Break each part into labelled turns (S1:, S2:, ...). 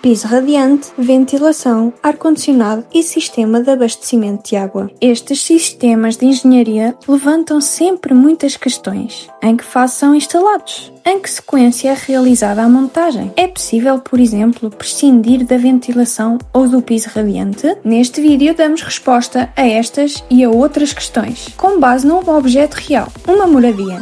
S1: piso radiante, ventilação, ar-condicionado e sistema de abastecimento de água. Estes sistemas de engenharia levantam sempre muitas questões. Em que fase são instalados? Em que sequência é realizada a montagem? É possível, por exemplo, prescindir da ventilação ou do piso radiante? Neste vídeo damos resposta a estas e a outras questões, com base num objeto real, uma moradia.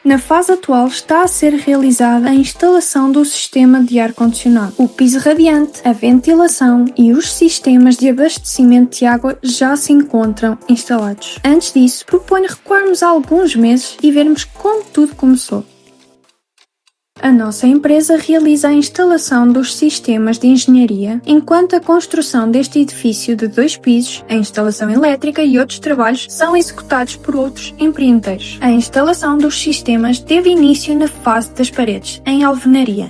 S1: Na fase atual está a ser realizada a instalação do sistema de ar-condicionado. O piso radiante, a ventilação e os sistemas de abastecimento de água já se encontram instalados. Antes disso, proponho recuarmos alguns meses e vermos como tudo começou. A nossa empresa realiza a instalação dos sistemas de engenharia, enquanto a construção deste edifício de 2 pisos, a instalação elétrica e outros trabalhos são executados por outros empreendedores. A instalação dos sistemas teve início na fase das paredes, em alvenaria.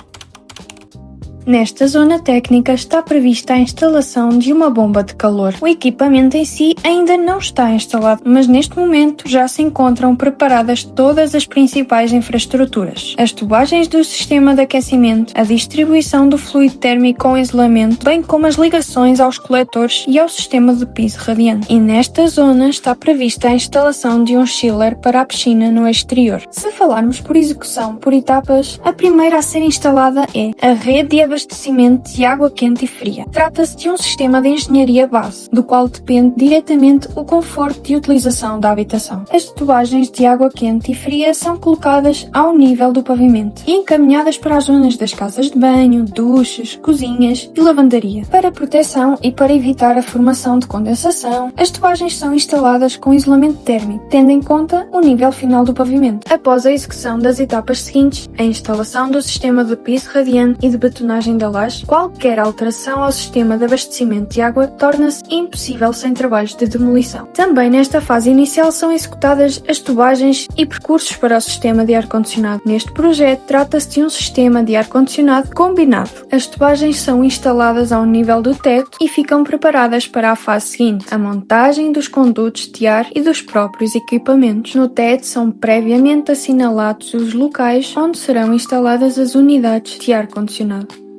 S1: Nesta zona técnica está prevista a instalação de uma bomba de calor. O equipamento em si ainda não está instalado, mas neste momento já se encontram preparadas todas as principais infraestruturas. As tubagens do sistema de aquecimento, a distribuição do fluido térmico com isolamento, bem como as ligações aos coletores e ao sistema de piso radiante. E nesta zona está prevista a instalação de um chiller para a piscina no exterior. Se falarmos por execução por etapas, a primeira a ser instalada é a rede de abastecimento de água quente e fria. Trata-se de um sistema de engenharia base, do qual depende diretamente o conforto de utilização da habitação. As tubagens de água quente e fria são colocadas ao nível do pavimento e encaminhadas para as zonas das casas de banho, duches, cozinhas e lavandaria. Para proteção e para evitar a formação de condensação, as tubagens são instaladas com isolamento térmico, tendo em conta o nível final do pavimento. Após a execução das etapas seguintes, a instalação do sistema de piso radiante e de betonagem da laje, qualquer alteração ao sistema de abastecimento de água torna-se impossível sem trabalhos de demolição. Também nesta fase inicial são executadas as tubagens e percursos para o sistema de ar-condicionado. Neste projeto trata-se de um sistema de ar-condicionado combinado. As tubagens são instaladas ao nível do teto e ficam preparadas para a fase seguinte, a montagem dos condutos de ar e dos próprios equipamentos. No teto são previamente assinalados os locais onde serão instaladas as unidades de ar-condicionado.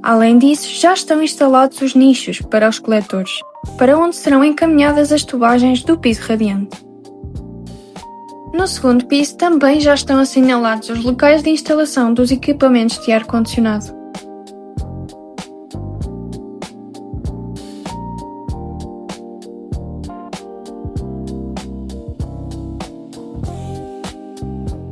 S1: Além disso, já estão instalados os nichos para os coletores, para onde serão encaminhadas as tubagens do piso radiante. No segundo piso também já estão assinalados os locais de instalação dos equipamentos de ar-condicionado.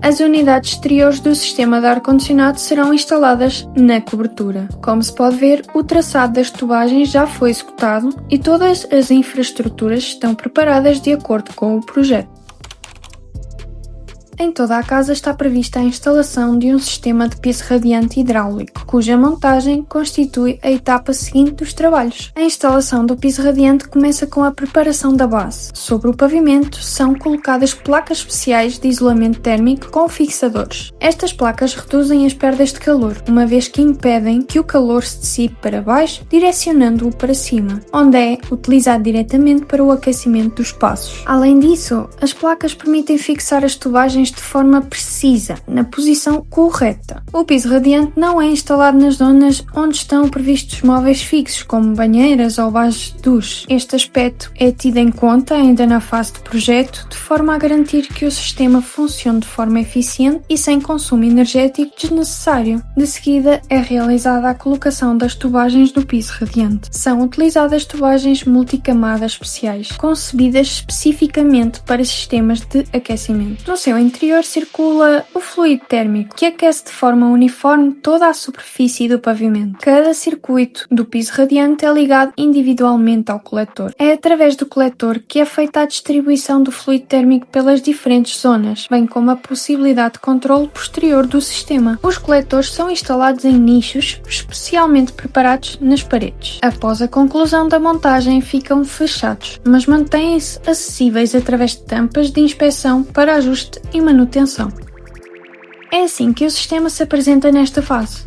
S1: As unidades exteriores do sistema de ar-condicionado serão instaladas na cobertura. Como se pode ver, o traçado das tubagens já foi executado e todas as infraestruturas estão preparadas de acordo com o projeto. Em toda a casa está prevista a instalação de um sistema de piso radiante hidráulico, cuja montagem constitui a etapa seguinte dos trabalhos. A instalação do piso radiante começa com a preparação da base. Sobre o pavimento são colocadas placas especiais de isolamento térmico com fixadores. Estas placas reduzem as perdas de calor, uma vez que impedem que o calor se dissipe para baixo, direcionando-o para cima, onde é utilizado diretamente para o aquecimento dos espaços. Além disso, as placas permitem fixar as tubagens de forma precisa, na posição correta. O piso radiante não é instalado nas zonas onde estão previstos móveis fixos, como banheiras ou bases de duche. Este aspecto é tido em conta ainda na fase de projeto, de forma a garantir que o sistema funcione de forma eficiente e sem consumo energético desnecessário. De seguida, é realizada a colocação das tubagens do piso radiante. São utilizadas tubagens multicamadas especiais, concebidas especificamente para sistemas de aquecimento. No seu interior circula o fluido térmico, que aquece de forma uniforme toda a superfície do pavimento. Cada circuito do piso radiante é ligado individualmente ao coletor. É através do coletor que é feita a distribuição do fluido térmico pelas diferentes zonas, bem como a possibilidade de controle posterior do sistema. Os coletores são instalados em nichos especialmente preparados nas paredes. Após a conclusão da montagem, ficam fechados, mas mantêm-se acessíveis através de tampas de inspeção para ajuste e manutenção. É assim que o sistema se apresenta nesta fase.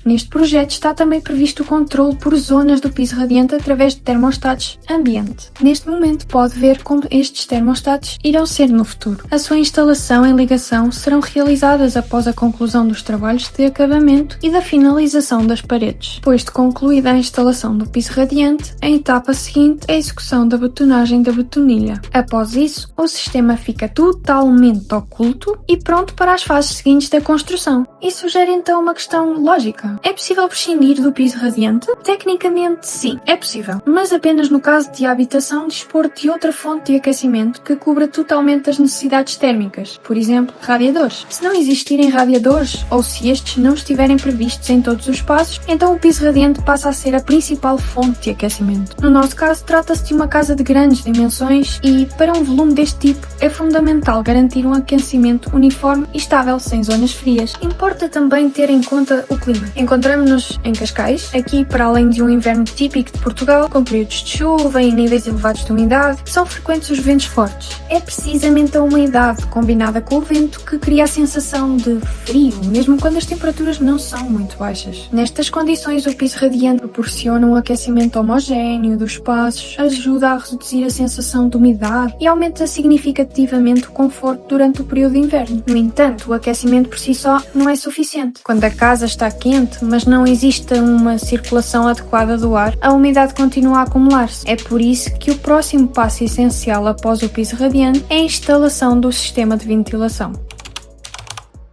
S1: Neste projeto está também previsto o controle por zonas do piso radiante através de termostatos ambiente. Neste momento pode ver como estes termostatos irão ser no futuro. A sua instalação e ligação serão realizadas após a conclusão dos trabalhos de acabamento e da finalização das paredes. Depois de concluída a instalação do piso radiante, a etapa seguinte é a execução da betonagem da betonilha. Após isso, o sistema fica totalmente oculto e pronto para as fases seguintes da construção. Isso gera então uma questão lógica. É possível prescindir do piso radiante? Tecnicamente sim, é possível, mas apenas no caso de a habitação dispor de outra fonte de aquecimento que cubra totalmente as necessidades térmicas, por exemplo, radiadores. Se não existirem radiadores, ou se estes não estiverem previstos em todos os espaços, então o piso radiante passa a ser a principal fonte de aquecimento. No nosso caso, trata-se de uma casa de grandes dimensões e, para um volume deste tipo, é fundamental garantir um aquecimento uniforme e estável, sem zonas frias. Importa também ter em conta o clima. Encontramos-nos em Cascais, aqui para além de um inverno típico de Portugal, com períodos de chuva e níveis elevados de umidade, são frequentes os ventos fortes. É precisamente a umidade combinada com o vento que cria a sensação de frio, mesmo quando as temperaturas não são muito baixas. Nestas condições, o piso radiante proporciona um aquecimento homogéneo dos espaços, ajuda a reduzir a sensação de umidade e aumenta significativamente o conforto durante o período de inverno. No entanto, o aquecimento por si só não é suficiente. Quando a casa está quente, mas não existe uma circulação adequada do ar, a umidade continua a acumular-se. É por isso que o próximo passo essencial após o piso radiante é a instalação do sistema de ventilação.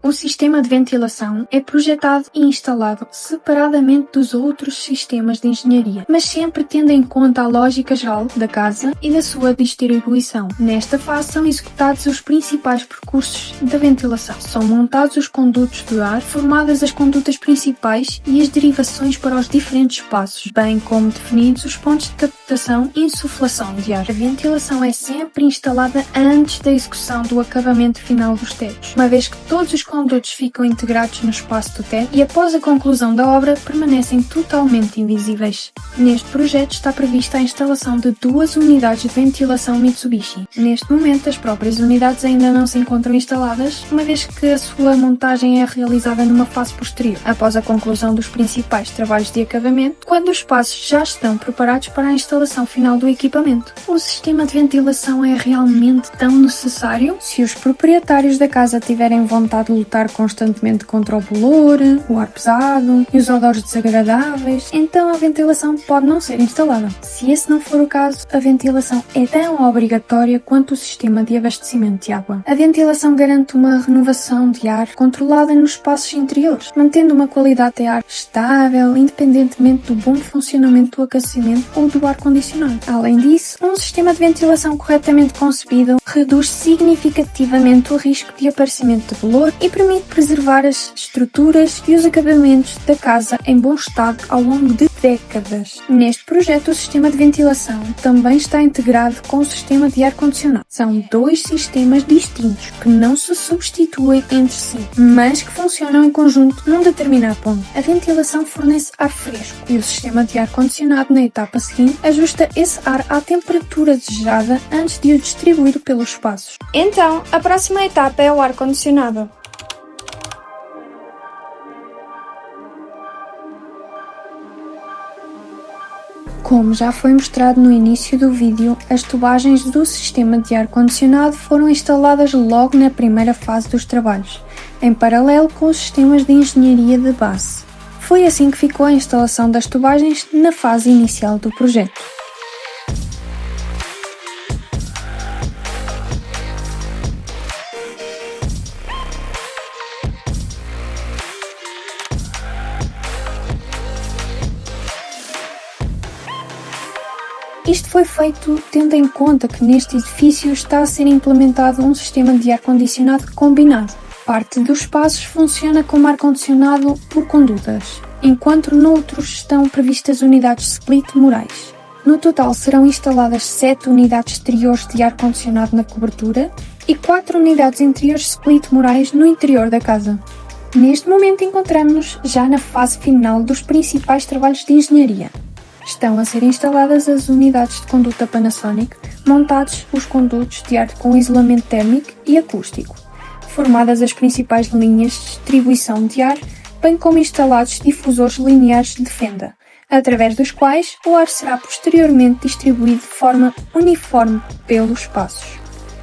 S1: O sistema de ventilação é projetado e instalado separadamente dos outros sistemas de engenharia, mas sempre tendo em conta a lógica geral da casa e da sua distribuição. Nesta fase são executados os principais percursos da ventilação. São montados os condutos de ar, formadas as condutas principais e as derivações para os diferentes espaços, bem como definidos os pontos de captação e insuflação de ar. A ventilação é sempre instalada antes da execução do acabamento final dos tetos, uma vez que todos os condutos ficam integrados no espaço do teto e após a conclusão da obra permanecem totalmente invisíveis. Neste projeto está prevista a instalação de 2 unidades de ventilação Mitsubishi. Neste momento as próprias unidades ainda não se encontram instaladas, uma vez que a sua montagem é realizada numa fase posterior, após a conclusão dos principais trabalhos de acabamento, quando os espaços já estão preparados para a instalação final do equipamento. O sistema de ventilação é realmente tão necessário? Se os proprietários da casa tiverem vontade de lutar constantemente contra o bolor, o ar pesado e os odores desagradáveis, então a ventilação pode não ser instalada. Se esse não for o caso, a ventilação é tão obrigatória quanto o sistema de abastecimento de água. A ventilação garante uma renovação de ar controlada nos espaços interiores, mantendo uma qualidade de ar estável, independentemente do bom funcionamento do aquecimento ou do ar-condicionado. Além disso, um sistema de ventilação corretamente concebido reduz significativamente o risco de aparecimento de bolor e permite preservar as estruturas e os acabamentos da casa em bom estado ao longo de décadas. Neste projeto, o sistema de ventilação também está integrado com o sistema de ar-condicionado. São 2 sistemas distintos que não se substituem entre si, mas que funcionam em conjunto num determinado ponto. A ventilação fornece ar fresco e o sistema de ar-condicionado, na etapa seguinte, ajusta esse ar à temperatura desejada antes de o distribuir pelos espaços.
S2: Então, a próxima etapa é o ar-condicionado.
S1: Como já foi mostrado no início do vídeo, as tubagens do sistema de ar-condicionado foram instaladas logo na primeira fase dos trabalhos, em paralelo com os sistemas de engenharia de base. Foi assim que ficou a instalação das tubagens na fase inicial do projeto. Isto foi feito tendo em conta que neste edifício está a ser implementado um sistema de ar-condicionado combinado. Parte dos espaços funciona como ar-condicionado por condutas, enquanto noutros estão previstas unidades split murais. No total serão instaladas 7 unidades exteriores de ar-condicionado na cobertura e 4 unidades interiores split murais no interior da casa. Neste momento encontramos-nos já na fase final dos principais trabalhos de engenharia. Estão a ser instaladas as unidades de conduta Panasonic, montados os condutos de ar com isolamento térmico e acústico, formadas as principais linhas de distribuição de ar bem como instalados difusores lineares de fenda, através dos quais o ar será posteriormente distribuído de forma uniforme pelos espaços.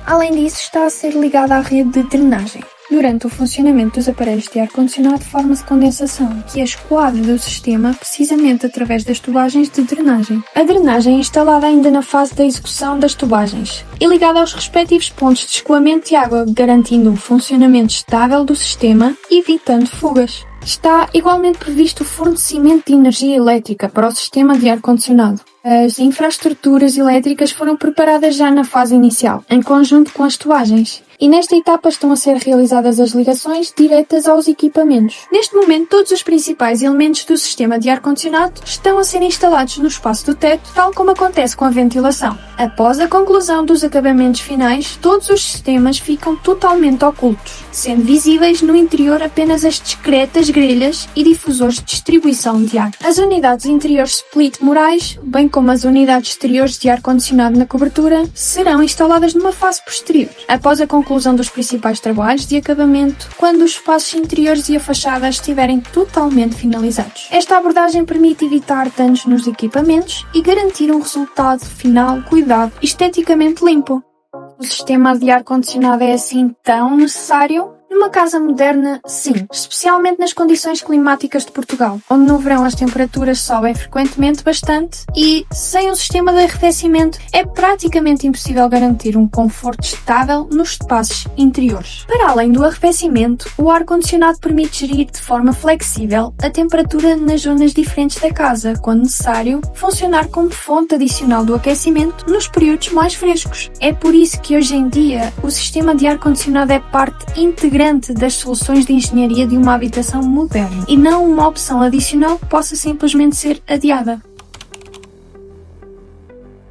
S1: Além disso, está a ser ligado à rede de drenagem. Durante o funcionamento dos aparelhos de ar-condicionado forma-se condensação, que é escoada do sistema precisamente através das tubagens de drenagem. A drenagem é instalada ainda na fase da execução das tubagens e ligada aos respectivos pontos de escoamento de água, garantindo um funcionamento estável do sistema, evitando fugas. Está igualmente previsto o fornecimento de energia elétrica para o sistema de ar-condicionado. As infraestruturas elétricas foram preparadas já na fase inicial, em conjunto com as tubagens, e nesta etapa estão a ser realizadas as ligações diretas aos equipamentos. Neste momento, todos os principais elementos do sistema de ar-condicionado estão a ser instalados no espaço do teto, tal como acontece com a ventilação. Após a conclusão dos acabamentos finais, todos os sistemas ficam totalmente ocultos, sendo visíveis no interior apenas as discretas grelhas e difusores de distribuição de ar. As unidades interiores split murais, bem como as unidades exteriores de ar-condicionado na cobertura, serão instaladas numa fase posterior, após a conclusão dos principais trabalhos de acabamento, quando os espaços interiores e a fachada estiverem totalmente finalizados. Esta abordagem permite evitar danos nos equipamentos e garantir um resultado final cuidado e esteticamente limpo. O sistema de ar-condicionado é assim tão necessário? Numa casa moderna, sim, especialmente nas condições climáticas de Portugal, onde no verão as temperaturas sobem frequentemente bastante e, sem um sistema de arrefecimento, é praticamente impossível garantir um conforto estável nos espaços interiores. Para além do arrefecimento, o ar-condicionado permite gerir de forma flexível a temperatura nas zonas diferentes da casa, quando necessário, funcionar como fonte adicional do aquecimento nos períodos mais frescos. É por isso que hoje em dia o sistema de ar-condicionado é parte integrante das soluções de engenharia de uma habitação moderna e não uma opção adicional que possa simplesmente ser adiada.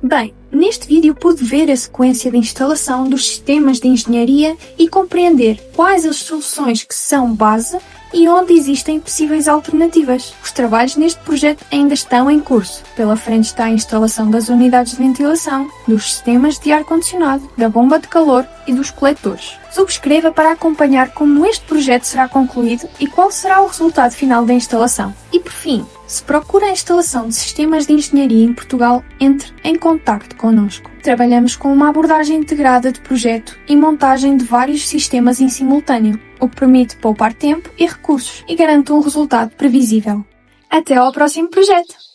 S1: Bem, neste vídeo pude ver a sequência de instalação dos sistemas de engenharia e compreender quais as soluções que são base e onde existem possíveis alternativas. Os trabalhos neste projeto ainda estão em curso. Pela frente está a instalação das unidades de ventilação, dos sistemas de ar-condicionado, da bomba de calor e dos coletores. Subscreva para acompanhar como este projeto será concluído e qual será o resultado final da instalação. E por fim, se procura a instalação de sistemas de engenharia em Portugal, entre em contacto connosco. Trabalhamos com uma abordagem integrada de projeto e montagem de vários sistemas em simultâneo, o que permite poupar tempo e recursos e garante um resultado previsível. Até ao próximo projeto!